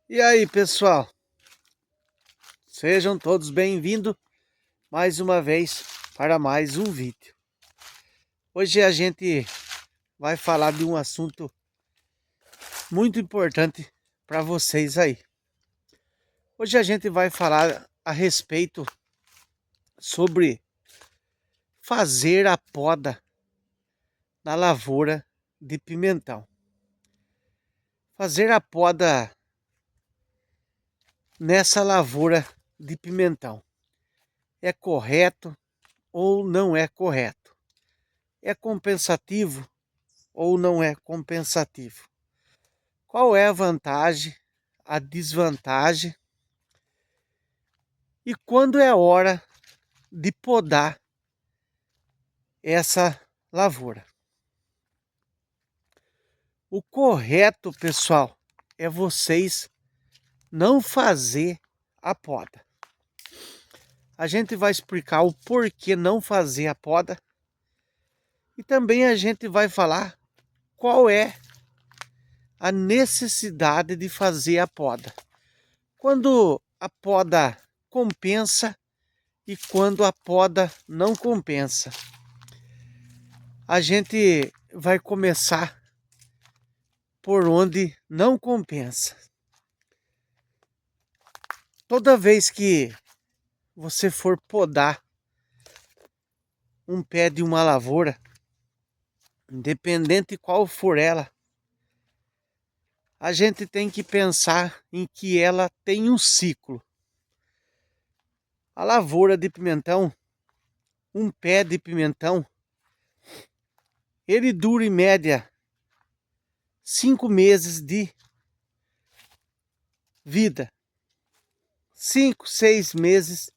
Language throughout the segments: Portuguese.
E aí, pessoal? Sejam todos bem-vindos mais uma vez para mais um vídeo. Hoje a gente vai falar de um assunto muito importante para vocês aí. Hoje a gente vai falar a respeito sobre fazer a poda na lavoura de pimentão. Fazer a poda nessa lavoura de pimentão é correto ou não é correto? É compensativo ou não é compensativo? Qual é a vantagem, a desvantagem e quando é hora de podar essa lavoura? O correto, pessoal, é vocês não fazer a poda. A gente vai explicar o porquê não fazer a poda e também a gente vai falar qual é a necessidade de fazer a poda. Quando a poda compensa e quando a poda não compensa. A gente vai começar por onde não compensa. Toda vez que você for podar um pé de uma lavoura, independente qual for ela, a gente tem que pensar em que ela tem um ciclo. A lavoura de pimentão, um pé de pimentão, ele dura em média 5 meses de vida. 5, 6 meses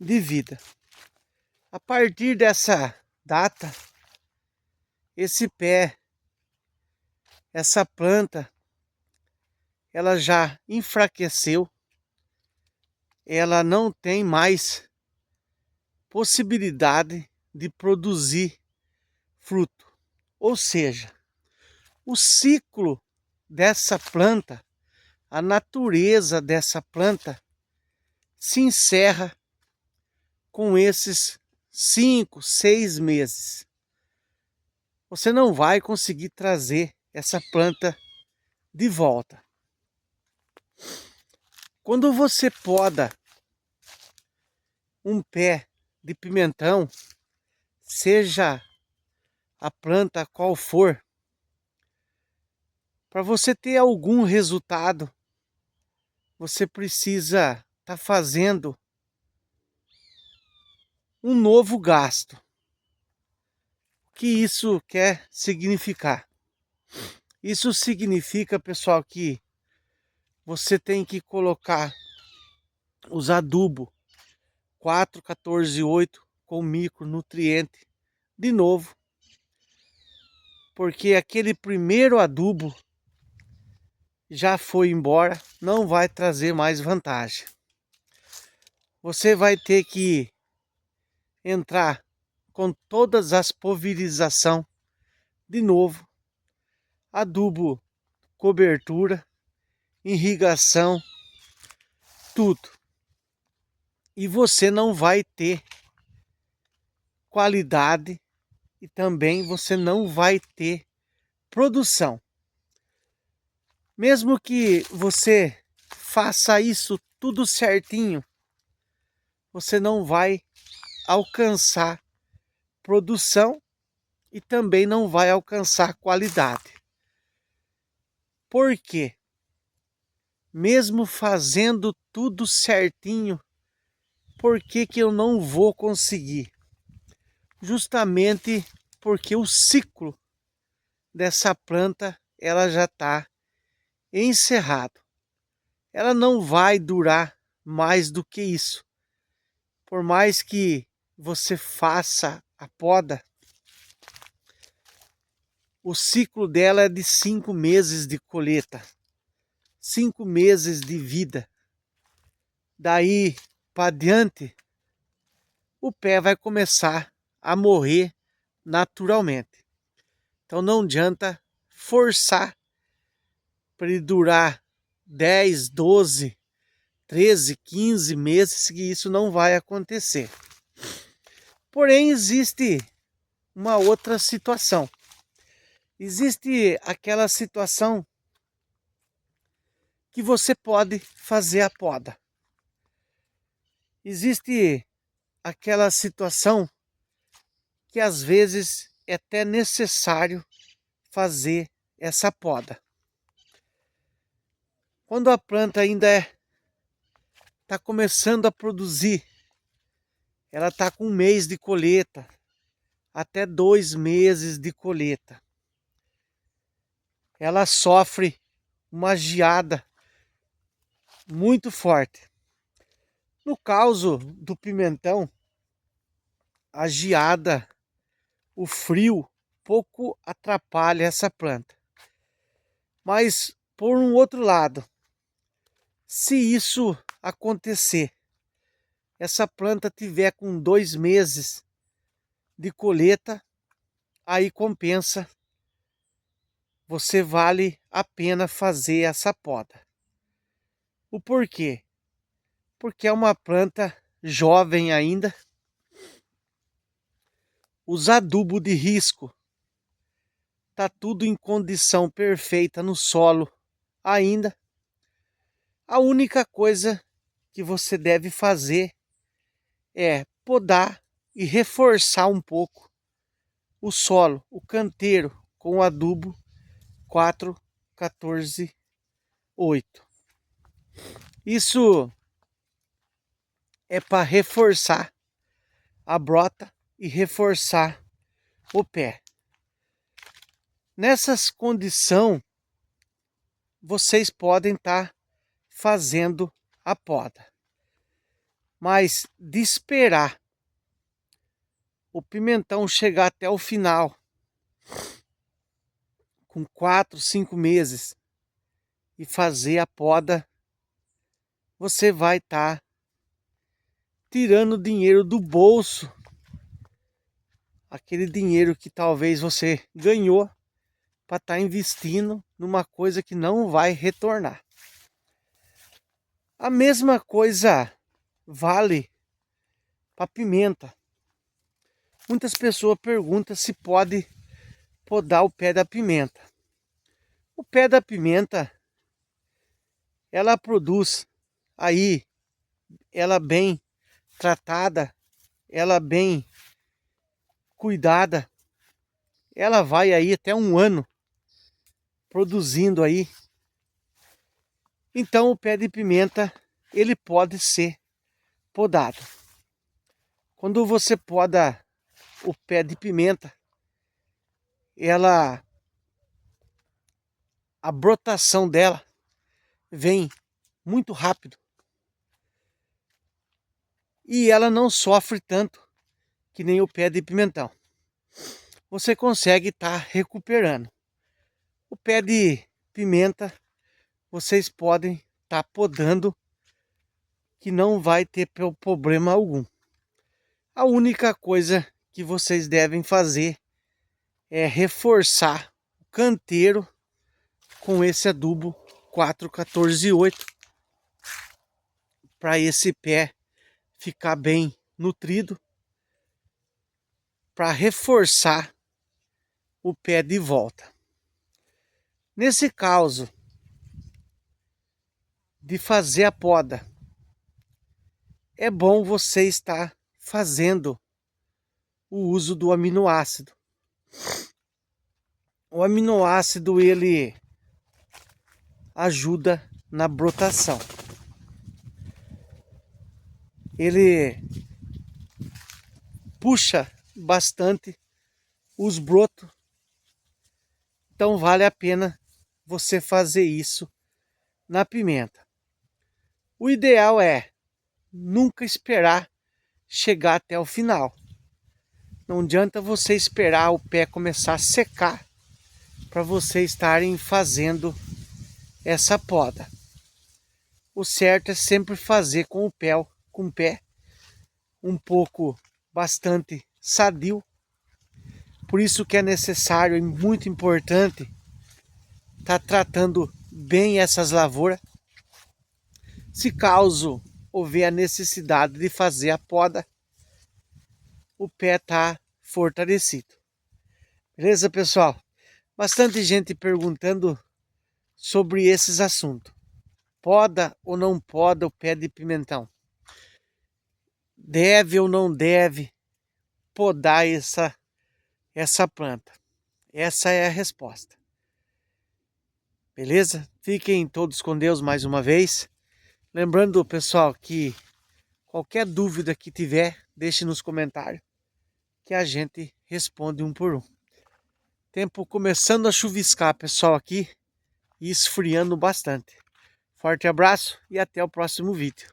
de vida. A partir dessa data, esse pé, essa planta, ela já enfraqueceu, ela não tem mais possibilidade de produzir fruto. Ou seja, o ciclo dessa planta, a natureza dessa planta se encerra com esses 5, 6 meses. Você não vai conseguir trazer essa planta de volta. Quando você poda um pé de pimentão, seja a planta qual for, para você ter algum resultado, você precisa estar fazendo um novo gasto. O que isso quer significar? Isso significa, pessoal, que você tem que colocar os adubos 4, 14, 8 com micronutriente de novo, porque aquele primeiro adubo já foi embora, não vai trazer mais vantagem. Você vai ter que entrar com todas as pulverização de novo, adubo, cobertura, irrigação, tudo. E você não vai ter qualidade e também você não vai ter produção. Mesmo que você faça isso tudo certinho, você não vai alcançar produção e também não vai alcançar qualidade. Por quê? Mesmo fazendo tudo certinho, por que que eu não vou conseguir? Justamente porque o ciclo dessa planta ela já está encerrado. Ela não vai durar mais do que isso. Por mais que você faça a poda, o ciclo dela é de 5 meses de colheita, 5 meses de vida. Daí para diante, o pé vai começar a morrer naturalmente. Então não adianta forçar para ele durar 10, 12, 13, 15 meses que isso não vai acontecer. Porém, existe uma outra situação. Existe aquela situação que você pode fazer a poda. Existe aquela situação que às vezes é até necessário fazer essa poda. Quando a planta ainda está começando a produzir, ela está com 1 mês de colheita, até 2 meses de colheita. Ela sofre uma geada muito forte. No caso do pimentão, a geada, o frio, pouco atrapalha essa planta. Mas, por um outro lado, se isso acontecer, essa planta tiver com 2 meses de colheita, aí compensa, você vale a pena fazer essa poda. O porquê? Porque é uma planta jovem ainda. Os adubos de risco tá tudo em condição perfeita no solo ainda. A única coisa que você deve fazer é podar e reforçar um pouco o solo, o canteiro, com o adubo 4, 14, 8. Isso é para reforçar a brota e reforçar o pé. Nessas condições, vocês podem estar fazendo a poda. Mas de esperar o pimentão chegar até o final, com 4, 5 meses, e fazer a poda, você vai estar tirando dinheiro do bolso, aquele dinheiro que talvez você ganhou para estar investindo numa coisa que não vai retornar. A mesma coisa vale para pimenta. Muitas pessoas perguntam se pode podar o pé da pimenta. O pé da pimenta, ela produz aí, ela bem tratada, ela bem cuidada, ela vai aí até 1 ano produzindo aí. Então o pé de pimenta, ele pode ser podado. Quando você poda o pé de pimenta, a brotação dela vem muito rápido. E ela não sofre tanto que nem o pé de pimentão. Você consegue estar recuperando. O pé de pimenta, vocês podem estar podando, que não vai ter problema algum. A única coisa que vocês devem fazer é reforçar o canteiro com esse adubo 4, 14 e 8, para esse pé ficar bem nutrido, para reforçar o pé de volta. Nesse caso de fazer a poda, é bom você estar fazendo o uso do aminoácido. O aminoácido, ele ajuda na brotação. Ele puxa bastante os brotos. Então vale a pena você fazer isso na pimenta. O ideal é nunca esperar chegar até o final. Não adianta você esperar o pé começar a secar para vocês estarem fazendo essa poda. O certo é sempre fazer com o pé um pouco bastante sadio. Por isso que é necessário e muito importante estar tratando bem essas lavouras, Se caso houver a necessidade de fazer a poda, o pé está fortalecido. Beleza, pessoal? Bastante gente perguntando sobre esses assuntos. Poda ou não poda o pé de pimentão? Deve ou não deve podar essa planta? Essa é a resposta. Beleza? Fiquem todos com Deus mais uma vez. Lembrando, pessoal, que qualquer dúvida que tiver, deixe nos comentários que a gente responde um por um. Tempo começando a chuviscar, pessoal, aqui e esfriando bastante. Forte abraço e até o próximo vídeo.